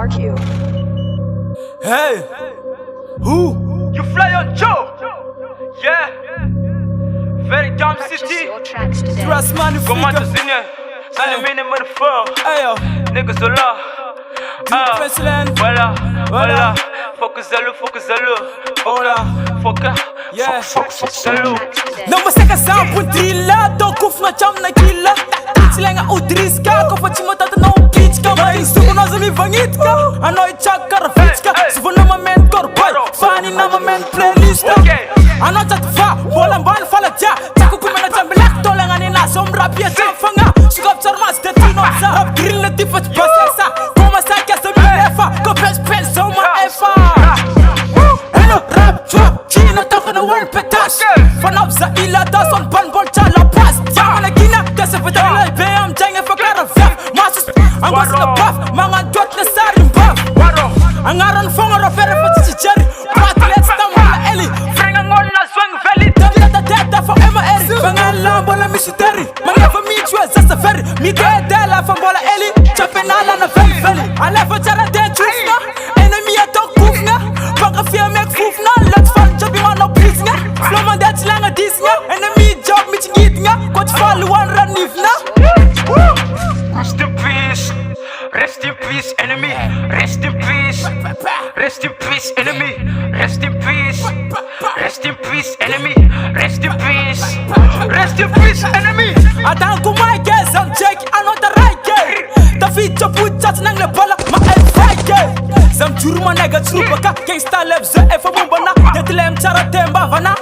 RQ. Hey, who? You Flayone Joe? Yeah. Very dumb city. Trust money figure. Commandos in here. Send them in the motherfucker. Ayo, Niggas are là. President. Voilà. Focus à l'eau. Hola. Foca. Yeah. Focus à l'eau. Não você casar por trilha, tô com uma cham naquilo. Silenga udriska, ko pa chimo tata no kichka. Mas sugo nós me vangitka. A noite chakar vitska. Se for no momento corpal, fani na momento playlist. A noite va, bola ban fala ja. Taku kumena chambilak tolang ani na sombra pia fanga. Sugap charmas de tino sa. Rap grill na tifat basasa. Como sa que se me lefa, ko pen so ma efa. Hello rap trap, chino toka no one petash. Fanap za ila da son ban bol chala pas. Jamana kina, kase fedala I'm trying for caravan. Masses, I'm going to the buff. Manga dot the starting buff. I'm not on phone or a ferry for the cherry. But let's stand on the alley. Bring on a swing valley. Don't let the dead for Emma Eddie. Bang a lamb on a missionary. Man, never meet you as a ferry. Me dead, Della from Bola Ellie. Chopping all on a valley. I never tell a dead truth now. Enemy a dog proof now. Bang a fear make proof now. Let's fall chopping on no peace now. Flow man, that's lang a this now. Enemy job, meeting it now. Coach fall one run if now. Rest in peace, enemy. Rest in peace. Rest in peace, enemy. Rest in peace. Rest in peace, enemy. Rest in peace. Rest in peace, enemy. Atanku my guess, I'm checking another right game. The feature put chat nang le bala, my L5 game. Some juruma nega churupaka, gangsta lebze, efa bumbana, detlem chara temba vana.